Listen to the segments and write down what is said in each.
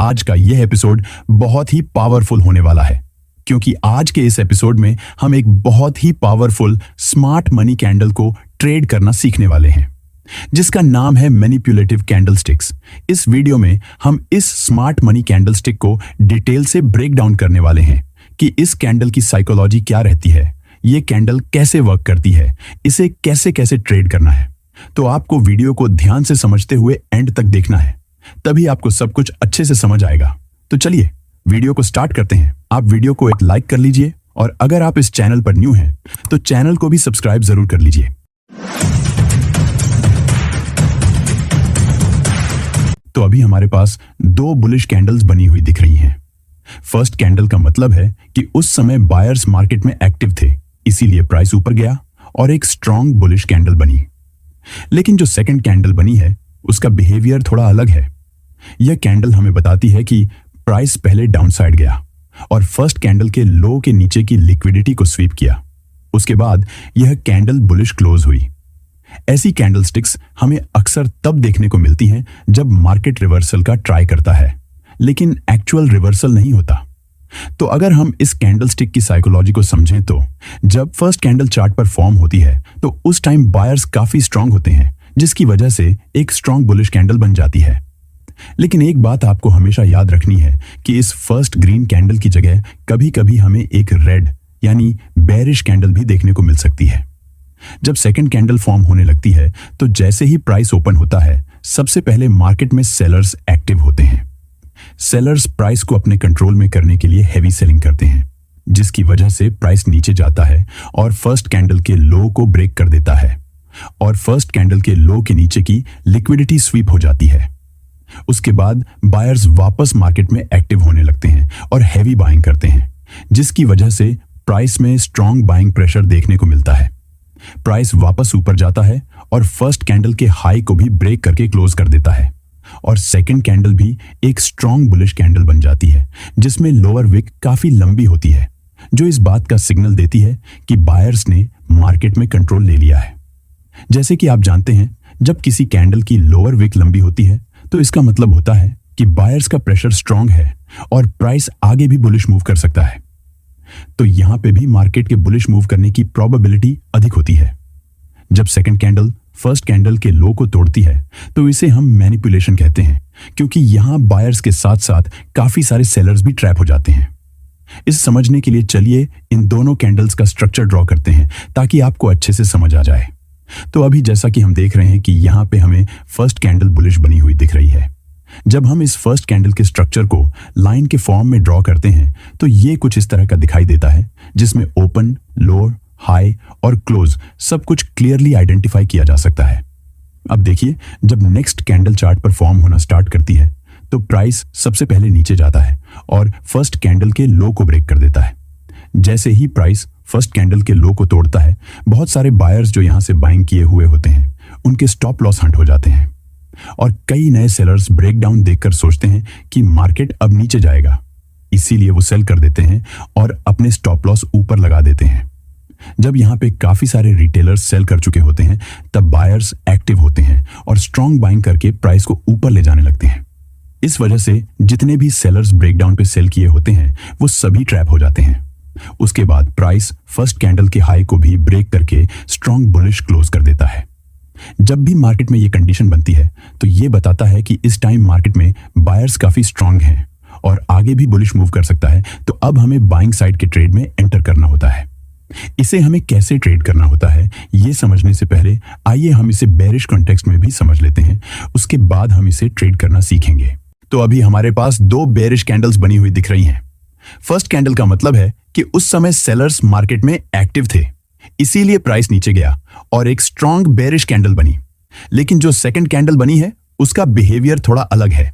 आज का यह एपिसोड बहुत ही पावरफुल होने वाला है, क्योंकि आज के इस एपिसोड में हम एक बहुत ही पावरफुल स्मार्ट मनी कैंडल को ट्रेड करना सीखने वाले हैं, जिसका नाम है मैनिपुलेटिव कैंडलस्टिक्स। इस वीडियो में हम इस स्मार्ट मनी कैंडलस्टिक को डिटेल से ब्रेक डाउन करने वाले हैं कि इस कैंडल की साइकोलॉजी क्या रहती है, ये कैंडल कैसे वर्क करती है, इसे कैसे कैसे ट्रेड करना है। तो आपको वीडियो को ध्यान से समझते हुए एंड तक देखना है, तभी आपको सब कुछ अच्छे से समझ आएगा। तो चलिए वीडियो को स्टार्ट करते हैं। आप वीडियो को एक लाइक कर लीजिए और अगर आप इस चैनल पर न्यू हैं तो चैनल को भी सब्सक्राइब जरूर कर लीजिए। तो अभी हमारे पास दो बुलिश कैंडल्स बनी हुई दिख रही हैं। फर्स्ट कैंडल का मतलब है कि उस समय बायर्स मार्केट में एक्टिव थे, इसीलिए प्राइस ऊपर गया और एक स्ट्रॉन्ग बुलिश कैंडल बनी। लेकिन जो सेकंड कैंडल बनी है उसका बिहेवियर थोड़ा अलग है। यह कैंडल हमें बताती है कि प्राइस पहले डाउन साइड गया और फर्स्ट कैंडल के लो के नीचे की लिक्विडिटी को स्वीप किया। उसके बाद यह कैंडल बुलिश क्लोज हुई। ऐसी कैंडलस्टिक्स हमें अक्सर तब देखने को मिलती हैं जब मार्केट रिवर्सल का ट्राई करता है, लेकिन एक्चुअल रिवर्सल नहीं होता। तो अगर हम इस कैंडलस्टिक की साइकोलॉजी को समझें तो जब फर्स्ट कैंडल चार्ट पर फॉर्म होती है तो उस टाइम बायर्स काफी स्ट्रांग होते हैं, जिसकी वजह से एक स्ट्रांग बुलिश कैंडल बन जाती है। लेकिन एक बात आपको हमेशा याद रखनी है कि इस फर्स्ट ग्रीन कैंडल की जगह कभी कभी हमें एक रेड यानी बेरिश कैंडल भी देखने को मिल सकती है। जब सेकंड कैंडल फॉर्म होने लगती है तो जैसे ही प्राइस ओपन होता है, सबसे पहले मार्केट में सेलर्स एक्टिव होते हैं। सेलर्स प्राइस को अपने कंट्रोल में करने के लिए हेवी सेलिंग करते हैं, जिसकी वजह से प्राइस नीचे जाता है और फर्स्ट कैंडल के लो को ब्रेक कर देता है और फर्स्ट कैंडल के लो के नीचे की लिक्विडिटी स्वीप हो जाती है। उसके बाद बायर्स वापस मार्केट में एक्टिव होने लगते हैं और हेवी बाइंग करते हैं, जिसकी वजह से प्राइस में स्ट्रॉन्ग बाइंग प्रेशर देखने को मिलता है। प्राइस वापस ऊपर जाता है और फर्स्ट कैंडल के हाई को भी ब्रेक करके क्लोज कर देता है और सेकंड कैंडल भी एक स्ट्रॉन्ग बुलिश कैंडल बन जाती है, जिसमें लोअर विक काफी लंबी होती है, जो इस बात का सिग्नल देती है कि बायर्स ने मार्केट में कंट्रोल ले लिया है। जैसे कि आप जानते हैं, जब किसी कैंडल की लोअर विक लंबी होती है तो इसका मतलब होता है कि बायर्स का प्रेशर स्ट्रॉन्ग है और प्राइस आगे भी बुलिश मूव कर सकता है। तो यहां पे भी मार्केट के बुलिश मूव करने की प्रोबेबिलिटी अधिक होती है। जब सेकंड कैंडल फर्स्ट कैंडल के लो को तोड़ती है तो इसे हम मैनिपुलेशन कहते हैं, क्योंकि यहां बायर्स के साथ साथ काफी सारे सेलर्स भी ट्रैप हो जाते हैं। इस समझने के लिए चलिए इन दोनों कैंडल्स का स्ट्रक्चर ड्रॉ करते हैं ताकि आपको अच्छे से समझ आ जाए। तो अभी जैसा कि हम देख रहे हैं कि यहाँ पे हमें फर्स्ट कैंडल बुलिश बनी हुई दिख रही है। जब हम इस फर्स्ट कैंडल के स्ट्रक्चर को लाइन के फॉर्म में ड्रॉ करते हैं तो ये कुछ इस तरह का दिखाई देता है, जिसमें ओपन, लोअर, हाई और क्लोज सब कुछ क्लियरली आइडेंटिफाई किया जा सकता है। अब देखिए, जब नेक्स्ट कैंडल चार्ट पर फॉर्म होना स्टार्ट करती है तो प्राइस सबसे पहले नीचे जाता है और फर्स्ट कैंडल के लो को ब्रेक कर देता है। जैसे ही प्राइस फर्स्ट कैंडल के लो को तोड़ता है, बहुत सारे बायर्स जो यहां से बाइंग किए हुए होते हैं उनके स्टॉप लॉस हंट हो जाते हैं और कई नए सेलर्स ब्रेकडाउन देखकर सोचते हैं कि मार्केट अब नीचे जाएगा, इसीलिए वो सेल कर देते हैं और अपने स्टॉप लॉस ऊपर लगा देते हैं। जब यहाँ पे काफी सारे रिटेलर्स सेल कर चुके होते हैं तब बायर्स एक्टिव होते हैं और स्ट्रॉन्ग बाइंग करके प्राइस को ऊपर ले जाने लगते हैं। इस वजह से जितने भी सेलर्स ब्रेकडाउन पे सेल किए होते हैं वो सभी ट्रैप हो जाते हैं। उसके बाद प्राइस फर्स्ट कैंडल के हाई को भी ब्रेक करके स्ट्रॉन्ग बुलिश क्लोज कर देता है। जब भी मार्केट में ये कंडीशन बनती है तो ये बताता है कि इस टाइम मार्केट में बायर्स काफी स्ट्रॉन्ग हैं और आगे भी बुलिश मूव कर सकता है, तो अब हमें बाइंग साइड के ट्रेड में एंटर करना होता है। इसे हमें कैसे ट्रेड करना होता है ये समझने से पहले आइए हम इसे बेरिश कॉन्टेक्स्ट में भी समझ लेते हैं, उसके बाद हम इसे ट्रेड करना सीखेंगे। तो अभी हमारे पास दो बेरिश कैंडल्स बनी हुई दिख रही हैं। फर्स्ट कैंडल का मतलब है कि उस समय सेलर्स मार्केट में एक्टिव थे, इसीलिए प्राइस नीचे गया और एक स्ट्रॉन्ग बेरिश कैंडल बनी। लेकिन जो सेकंड कैंडल बनी है उसका बिहेवियर थोड़ा अलग है।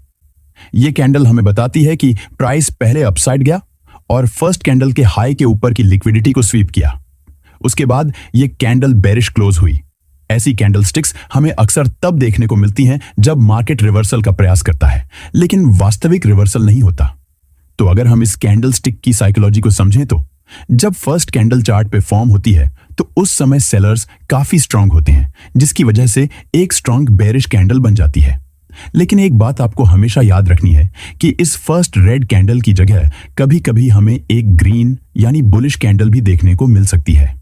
यह कैंडल हमें बताती है कि प्राइस पहले अपसाइड गया और फर्स्ट कैंडल के हाई के ऊपर की लिक्विडिटी को स्वीप किया। उसके बाद यह कैंडल बेरिश क्लोज हुई। ऐसी कैंडलस्टिक्स हमें अक्सर तब देखने को मिलती हैं जब मार्केट रिवर्सल का प्रयास करता है, लेकिन वास्तविक रिवर्सल नहीं होता। तो अगर हम इस कैंडलस्टिक की साइकोलॉजी को समझें तो जब फर्स्ट कैंडल चार्ट पे फॉर्म होती है तो उस समय सेलर्स काफी स्ट्रांग होते हैं, जिसकी वजह से एक स्ट्रांग बेरिश कैंडल बन जाती है लेकिन एक बात आपको हमेशा याद रखनी है कि इस फर्स्ट रेड कैंडल की जगह कभी कभी हमें एक ग्रीन यानी बुलिश कैंडल भी देखने को मिल सकती है।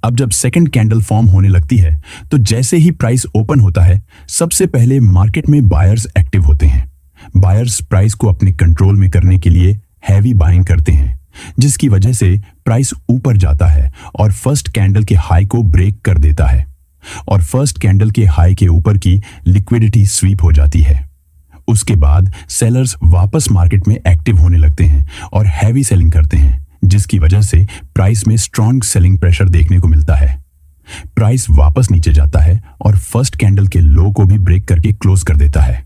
अब जब सेकंड कैंडल फॉर्म होने लगती है तो जैसे ही प्राइस ओपन होता है, सबसे पहले मार्केट में बायर्स एक्टिव होते हैं। बायर्स प्राइस को अपने कंट्रोल में करने के लिए हैवी बाइंग करते हैं, जिसकी वजह से प्राइस ऊपर जाता है और फर्स्ट कैंडल के हाई को ब्रेक कर देता है और फर्स्ट कैंडल के हाई के ऊपर की लिक्विडिटी स्वीप हो जाती है। उसके बाद सेलर्स वापस मार्केट में एक्टिव होने लगते हैं और हैवी सेलिंग करते हैं, जिसकी वजह से प्राइस में स्ट्रॉन्ग सेलिंग प्रेशर देखने को मिलता है। प्राइस वापस नीचे जाता है और फर्स्ट कैंडल के लो को भी ब्रेक करके क्लोज कर देता है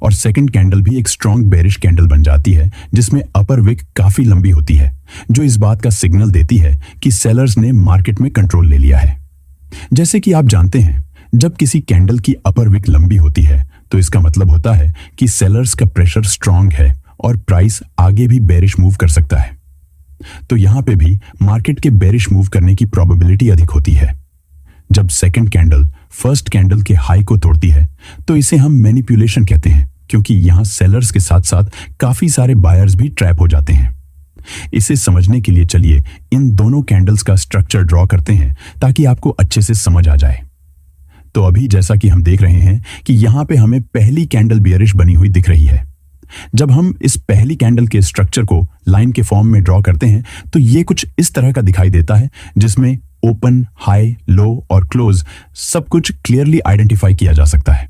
और सेकंड कैंडल भी एक स्ट्रॉन्ग बेरिश कैंडल बन जाती है, जिसमें अपर विक काफी लंबी होती है, जो इस बात का सिग्नल देती है कि सेलर्स ने मार्केट में कंट्रोल ले लिया है। जैसे कि आप जानते हैं, जब किसी कैंडल की अपर विक लंबी होती है तो इसका मतलब होता है कि सेलर्स का प्रेशर स्ट्रांग है और प्राइस आगे भी बेरिश मूव कर सकता है। तो यहां पे भी मार्केट के बेरिश मूव करने की प्रोबेबिलिटी अधिक होती है। जब सेकंड कैंडल फर्स्ट कैंडल के हाई को तोड़ती है तो इसे हम मैनिपुलेशन कहते हैं, क्योंकि यहां सेलर्स के साथ साथ काफी सारे बायर्स भी ट्रैप हो जाते हैं। इसे समझने के लिए चलिए इन दोनों कैंडल्स का स्ट्रक्चर ड्रॉ करते हैं ताकि आपको अच्छे से समझ आ जाए। तो अभी जैसा कि हम देख रहे हैं कि यहां पे हमें पहली कैंडल बियरिश बनी हुई दिख रही है। जब हम इस पहली कैंडल के स्ट्रक्चर को लाइन के फॉर्म में ड्रॉ करते हैं तो ये कुछ इस तरह का दिखाई देता है, जिसमें ओपन, हाई, लो और क्लोज सब कुछ क्लियरली आइडेंटिफाई किया जा सकता है।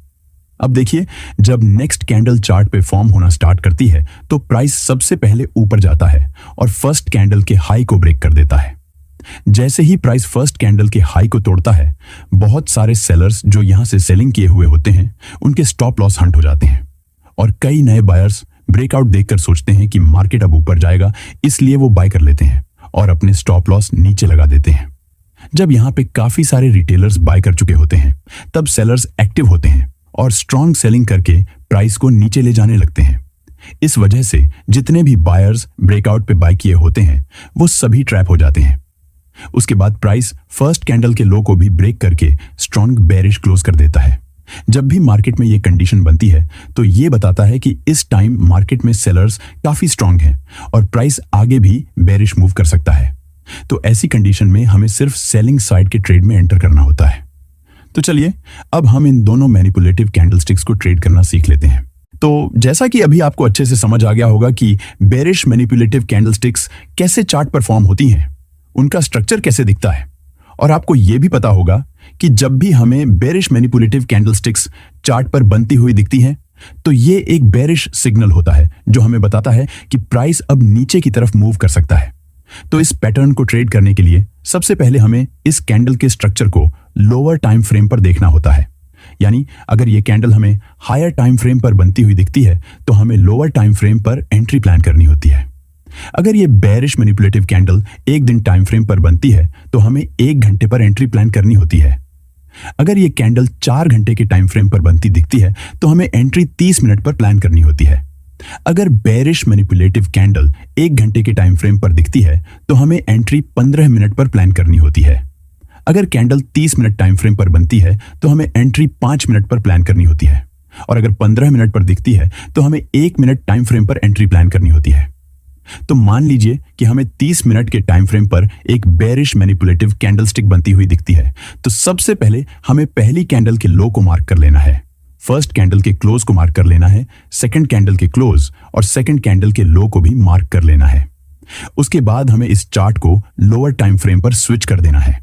अब देखिए, जब नेक्स्ट कैंडल चार्ट पे फॉर्म होना स्टार्ट करती है तो प्राइस सबसे पहले ऊपर जाता है और फर्स्ट कैंडल के हाई को ब्रेक कर देता है। जैसे ही प्राइस फर्स्ट कैंडल के हाई को तोड़ता है, बहुत सारे सेलर्स जो यहां से सेलिंग किए हुए होते हैं, उनके स्टॉप लॉस हंट हो जाते हैं और कई नए बायर्स ब्रेकआउट देखकर सोचते हैं कि मार्केट अब ऊपर जाएगा, इसलिए वो बाय कर लेते हैं और अपने स्टॉप लॉस नीचे लगा देते हैं। जब यहां पे काफी सारे रिटेलर्स बाय कर चुके होते हैं, तब सेलर्स एक्टिव होते हैं और स्ट्रॉन्ग सेलिंग करके प्राइस को नीचे ले जाने लगते हैं। इस वजह से जितने भी बायर्स ब्रेकआउट पे बाय किए होते हैं, वो सभी ट्रैप हो जाते हैं। उसके बाद प्राइस फर्स्ट कैंडल के लो को भी ब्रेक करके स्ट्रॉन्ग बेरिश क्लोज कर देता है। जब भी मार्केट में ये कंडीशन बनती है तो ये बताता है कि इस टाइम मार्केट में सेलर्स काफी स्ट्रॉन्ग हैं और प्राइस आगे भी बेरिश मूव कर सकता है। तो ऐसी कंडीशन में हमें सिर्फ सेलिंग साइड के ट्रेड में एंटर करना होता है। तो चलिए अब हम इन दोनों मैनिपुलेटिव कैंडलस्टिक्स को ट्रेड करना सीख लेते हैं। तो जैसा कि अभी आपको अच्छे से समझ आ गया होगा कि बेरिश मैनिपुलेटिव कैंडलस्टिक्स कैसे चार्ट पर फॉर्म होती हैं, उनका स्ट्रक्चर कैसे दिखता है, और आपको यह भी पता होगा कि जब भी हमें बेरिश मैनिपुलेटिव कैंडलस्टिक्स चार्ट पर बनती हुई दिखती हैं तो ये एक बेरिश सिग्नल होता है जो हमें बताता है कि प्राइस अब नीचे की तरफ मूव कर सकता है। तो इस पैटर्न को ट्रेड करने के लिए सबसे पहले हमें इस कैंडल के स्ट्रक्चर को लोअर टाइम फ्रेम पर देखना होता है। यानी अगर ये कैंडल हमें हायर टाइम फ्रेम पर बनती हुई दिखती है तो हमें लोअर टाइम फ्रेम पर एंट्री प्लान करनी होती है। अगर ये बेरिश मैनिपुलेटिव कैंडल एक दिन टाइम फ्रेम पर बनती है तो हमें 1 घंटे पर एंट्री प्लान करनी होती है। अगर ये कैंडल 4 घंटे के टाइम फ्रेम पर बनती दिखती है तो हमें एंट्री 30 मिनट पर प्लान करनी होती है। अगर बेरिश मैनिपुलेटिव कैंडल 1 घंटे के टाइम फ्रेम पर दिखती है तो हमें एंट्री 15 मिनट पर प्लान करनी होती है। अगर कैंडल 30 मिनट टाइम फ्रेम पर बनती है तो हमें एंट्री 5 मिनट पर प्लान करनी होती है, और अगर 15 मिनट पर दिखती है तो हमें 1 मिनट टाइम फ्रेम पर एंट्री प्लान करनी होती है। तो मान लीजिए कि हमें 30 मिनट के टाइम फ्रेम पर एक बेरिश मैनिपुलेटिव कैंडलस्टिक बनती हुई दिखती है, तो सबसे पहले हमें पहली कैंडल के लो को मार्क कर लेना है, फर्स्ट कैंडल के क्लोज को मार्क कर लेना है, सेकंड कैंडल के क्लोज और सेकंड कैंडल के लो को भी मार्क कर लेना है। उसके बाद हमें इस चार्ट को लोअर टाइम फ्रेम पर स्विच कर देना है।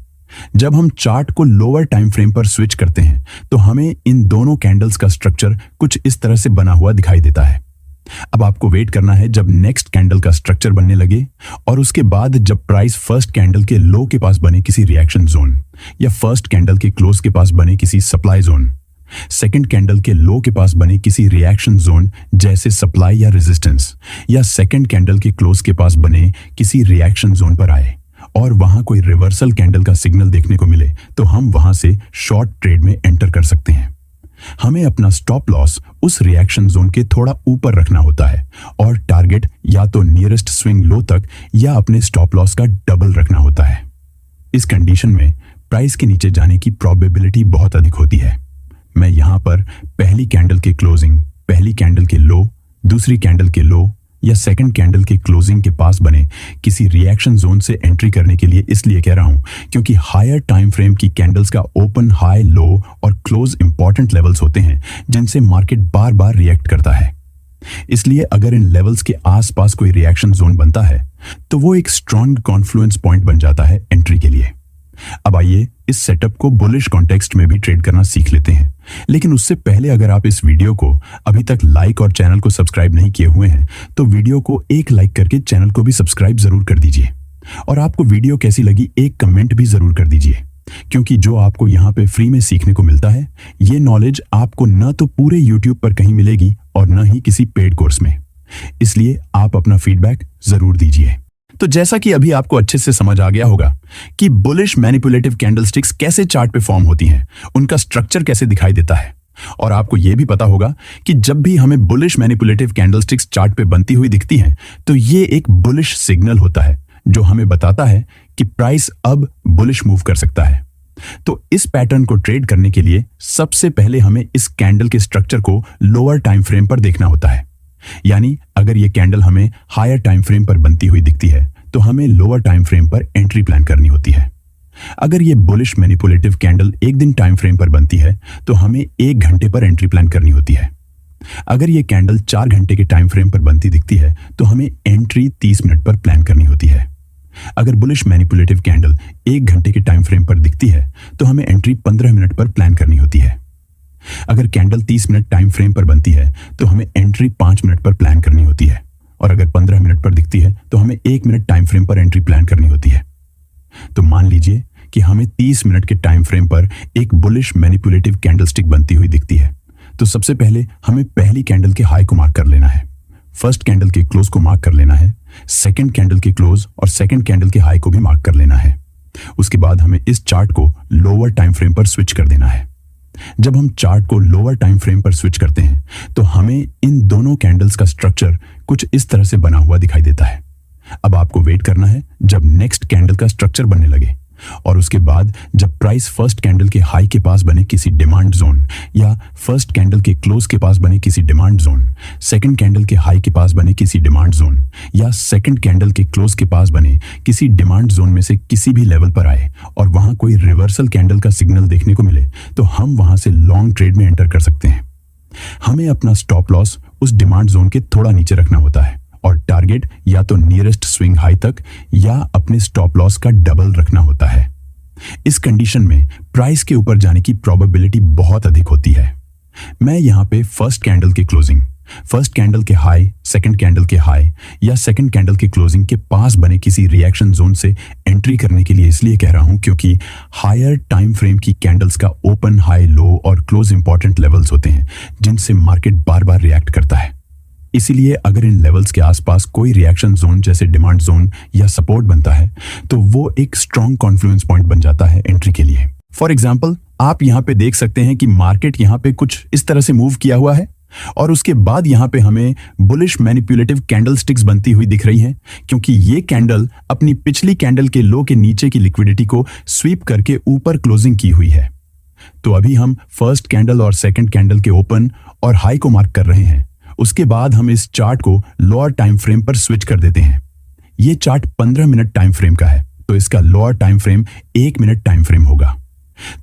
जब हम चार्ट को लोअर टाइम फ्रेम पर स्विच करते हैं तो हमें इन दोनों कैंडल्स का स्ट्रक्चर कुछ इस तरह से बना हुआ दिखाई देता है। अब आपको वेट करना है जब नेक्स्ट कैंडल का स्ट्रक्चर बनने लगे, और उसके बाद जब प्राइस फर्स्ट कैंडल के लो के पास बने किसी रिएक्शन जोन, या फर्स्ट कैंडल के क्लोज के पास बने किसी सप्लाई जोन, सेकंड कैंडल के लो के पास बने किसी रिएक्शन जोन जैसे सप्लाई या रेजिस्टेंस, या सेकंड कैंडल के क्लोज के पास बने किसी रिएक्शन जोन पर आए और वहां कोई रिवर्सल कैंडल का सिग्नल देखने को मिले, तो हम वहां से शॉर्ट ट्रेड में एंटर कर सकते हैं। हमें अपना स्टॉप लॉस उस रिएक्शन जोन के थोड़ा ऊपर रखना होता है और टारगेट या तो नियरेस्ट स्विंग लो तक या अपने स्टॉप लॉस का डबल रखना होता है। इस कंडीशन में प्राइस के नीचे जाने की प्रोबेबिलिटी बहुत अधिक होती है। मैं यहाँ पर पहली कैंडल के क्लोजिंग, पहली कैंडल के लो, दूसरी कैंडल के लो या सेकंड कैंडल के क्लोजिंग के पास बने किसी रिएक्शन जोन से एंट्री करने के लिए इसलिए कह रहा हूं क्योंकि हायर टाइम फ्रेम की कैंडल्स का ओपन, हाई, लो और क्लोज इंपॉर्टेंट लेवल्स होते हैं जिनसे मार्केट बार बार रिएक्ट करता है। इसलिए अगर इन लेवल्स के आसपास कोई रिएक्शन जोन बनता है तो वो एक स्ट्रॉन्ग कॉन्फ्लुएंस पॉइंट बन जाता है एंट्री के लिए। अब आइए इस सेटअप को बुलिश कॉन्टेक्स्ट में भी ट्रेड करना सीख लेते हैं, लेकिन उससे पहले अगर आप इस वीडियो को अभी तक लाइक और चैनल को सब्सक्राइब नहीं किए हुए हैं तो वीडियो को एक लाइक करके चैनल को भी सब्सक्राइब जरूर कर दीजिए और आपको वीडियो कैसी लगी एक कमेंट भी जरूर कर दीजिए, क्योंकि जो आपको यहाँ पे फ्री में सीखने को मिलता है ये नॉलेज आपको न तो पूरे यूट्यूब पर कहीं मिलेगी और न ही किसी पेड कोर्स में। इसलिए आप अपना फीडबैक जरूर दीजिए। तो जैसा कि अभी आपको अच्छे से समझ आ गया होगा कि बुलिश मैनिपुलेटिव कैंडलस्टिक्स कैसे चार्ट पे फॉर्म होती हैं, उनका स्ट्रक्चर कैसे दिखाई देता है, और आपको यह भी पता होगा कि जब भी हमें बुलिश मैनिपुलेटिव कैंडलस्टिक्स चार्ट पे बनती हुई दिखती हैं तो ये एक बुलिश सिग्नल होता है जो हमें बताता है कि प्राइस अब बुलिश मूव कर सकता है। तो इस पैटर्न को ट्रेड करने के लिए सबसे पहले हमें इस कैंडल के स्ट्रक्चर को लोअर टाइम फ्रेम पर देखना होता है। यानी अगर ये कैंडल हमें हायर टाइम फ्रेम पर बनती हुई दिखती है तो हमें लोअर टाइम फ्रेम पर एंट्री प्लान करनी होती है। अगर ये बुलिश मैनिपुलेटिव कैंडल एक दिन टाइम फ्रेम पर बनती है तो हमें 1 घंटे पर एंट्री प्लान करनी होती है। अगर ये कैंडल 4 घंटे के टाइम फ्रेम पर बनती दिखती है तो हमें एंट्री 30 मिनट पर प्लान करनी होती है। अगर बुलिश मैनिपुलेटिव कैंडल 1 घंटे के टाइम फ्रेम पर दिखती है तो हमें एंट्री 15 मिनट पर प्लान करनी होती है। अगर कैंडल 30 मिनट टाइम फ्रेम पर बनती है तो हमें एंट्री 5 मिनट पर प्लान करनी होती है, और अगर 15 मिनट पर दिखती है तो हमें 1 मिनट टाइम फ्रेम पर एंट्री प्लान करनी होती है। तो मान लीजिए कि हमें 30 मिनट के टाइम फ्रेम पर एक बुलिश मैनिपुलेटिव कैंडलस्टिक बनती हुई दिखती है, तो सबसे पहले हमें पहली कैंडल के हाई को मार्क कर लेना है, फर्स्ट कैंडल के क्लोज को मार्क कर लेना है, सेकंड कैंडल के क्लोज और सेकंड कैंडल के हाई को भी मार्क कर लेना है। उसके बाद हमें इस चार्ट को लोअर टाइम फ्रेम पर स्विच कर देना है। जब हम चार्ट को लोअर टाइम फ्रेम पर स्विच करते हैं तो हमें इन दोनों कैंडल्स का स्ट्रक्चर कुछ इस तरह से बना हुआ दिखाई देता है। अब आपको वेट करना है जब नेक्स्ट कैंडल का स्ट्रक्चर बनने लगे, और उसके बाद जब प्राइस फर्स्ट कैंडल के हाई के पास बने किसी डिमांड जोन, या फर्स्ट कैंडल के क्लोज के पास बने किसी डिमांड जोन, सेकंड कैंडल के हाई के पास बने किसी डिमांड जोन, या सेकंड कैंडल के क्लोज के पास बने किसी डिमांड जोन में से किसी भी लेवल पर आए और वहां कोई रिवर्सल कैंडल का सिग्नल देखने को मिले तो हम वहां से लॉन्ग ट्रेड में एंटर कर सकते हैं। हमें अपना स्टॉप लॉस उस डिमांड जोन के थोड़ा नीचे रखना होता है और टारगेट या तो नियरेस्ट स्विंग हाई तक या अपने स्टॉप लॉस का डबल रखना होता है। इस कंडीशन में प्राइस के ऊपर जाने की प्रोबेबिलिटी बहुत अधिक होती है। मैं यहाँ पे फर्स्ट कैंडल के क्लोजिंग, फर्स्ट कैंडल के हाई, सेकंड कैंडल के हाई या सेकंड कैंडल के क्लोजिंग के पास बने किसी रिएक्शन जोन से एंट्री करने के लिए इसलिए कह रहा हूं क्योंकि हायर टाइम फ्रेम की कैंडल्स का ओपन, हाई, लो और क्लोज इंपॉर्टेंट लेवल्स होते हैं जिनसे मार्केट बार बार रिएक्ट करता है। इसीलिए अगर इन लेवल्स के आसपास कोई रिएक्शन जोन जैसे डिमांड जोन या सपोर्ट बनता है तो वो एक स्ट्रॉन्ग कॉन्फ्लुएंस पॉइंट बन जाता है एंट्री के लिए। फॉर एग्जांपल, आप यहाँ पे देख सकते हैं कि मार्केट यहाँ पे कुछ इस तरह से मूव किया हुआ है और उसके बाद यहाँ पे हमें बुलिश मैनिपुलेटिव कैंडलस्टिक्स बनती हुई दिख रही हैं, क्योंकि ये कैंडल अपनी पिछली कैंडल के लो के नीचे की लिक्विडिटी को स्वीप करके ऊपर क्लोजिंग की हुई है। तो अभी हम फर्स्ट कैंडल और सेकंड कैंडल के ओपन और हाई को मार्क कर रहे हैं। उसके बाद हम इस चार्ट को लोअर टाइम फ्रेम पर स्विच कर देते हैं। ये चार्ट 15 मिनट टाइम फ्रेम का है तो इसका lower time frame 1 minute time frame होगा।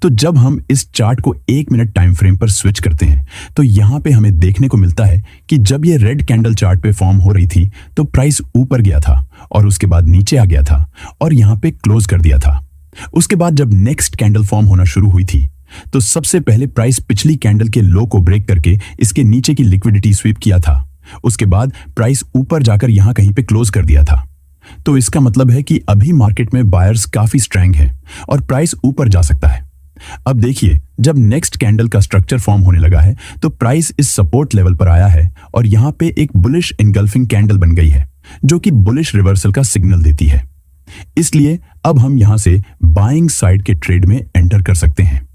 तो जब हम इस चार्ट को 1 मिनट टाइम फ्रेम पर स्विच करते हैं तो यहां पे हमें देखने को मिलता है कि जब ये रेड कैंडल चार्ट पे फॉर्म हो रही थी तो प्राइस ऊपर गया था और उसके बाद नीचे आ गया था और यहां पे क्लोज कर दिया था। उसके बाद जब नेक्स्ट कैंडल फॉर्म होना शुरू हुई थी तो सबसे पहले प्राइस पिछली कैंडल के लो को ब्रेक करके इसके नीचे की लिक्विडिटी स्वीप किया था। उसके बाद प्राइस ऊपर जाकर यहां कहीं पे क्लोज कर दिया था। तो इसका मतलब है कि अभी मार्केट में बायर्स काफी स्ट्रांग हैं और प्राइस ऊपर जा सकता है। अब देखिए, जब नेक्स्ट कैंडल का स्ट्रक्चर फॉर्म होने लगा है तो प्राइस इस सपोर्ट लेवल पर आया है और यहां पे एक बुलिश एनगल्फिंग कैंडल बन गई है जो कि बुलिश रिवर्सल का सिग्नल देती है। इसलिए अब हम यहां से बाइंग साइड के ट्रेड में एंटर कर सकते हैं।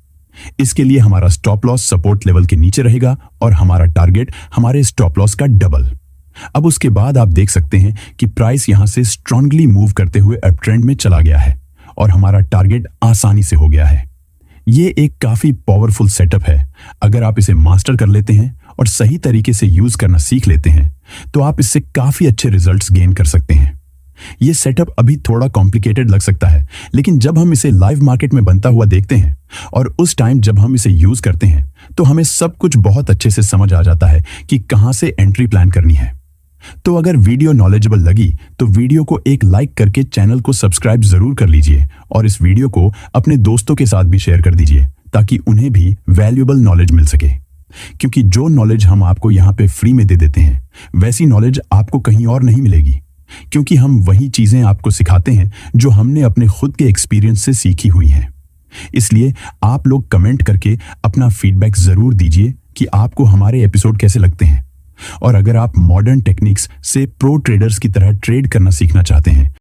इसके लिए हमारा स्टॉप लॉस सपोर्ट लेवल के नीचे रहेगा और हमारा टारगेट हमारे स्टॉप लॉस का डबल। अब उसके बाद आप देख सकते हैं कि प्राइस यहां से स्ट्रांगली मूव करते हुए अप ट्रेंड में चला गया है और हमारा टारगेट आसानी से हो गया है। ये एक काफी पावरफुल सेटअप है। अगर आप इसे मास्टर कर लेते हैं और सही तरीके से यूज करना सीख लेते हैं तो आप इससे काफी अच्छे रिजल्ट्स गेन कर सकते हैं। ये सेटअप अभी थोड़ा कॉम्प्लिकेटेड लग सकता है, लेकिन जब हम इसे लाइव मार्केट में बनता हुआ देखते हैं और उस टाइम जब हम इसे यूज करते हैं तो हमें सब कुछ बहुत अच्छे से समझ आ जाता है कि कहां से एंट्री प्लान करनी है। तो अगर वीडियो नॉलेजेबल लगी तो वीडियो को एक लाइक करके चैनल को सब्सक्राइब जरूर कर लीजिए और इस वीडियो को अपने दोस्तों के साथ भी शेयर कर दीजिए ताकि उन्हें भी वैल्यूएबल नॉलेज मिल सके। क्योंकि जो नॉलेज हम आपको यहाँ पे फ्री में दे देते हैं वैसी नॉलेज आपको कहीं और नहीं मिलेगी, क्योंकि हम वही चीजें आपको सिखाते हैं जो हमने अपने खुद के एक्सपीरियंस से सीखी हुई हैं। इसलिए आप लोग कमेंट करके अपना फीडबैक जरूर दीजिए कि आपको हमारे एपिसोड कैसे लगते हैं। और अगर आप मॉडर्न टेक्निक्स से प्रो ट्रेडर्स की तरह ट्रेड करना सीखना चाहते हैं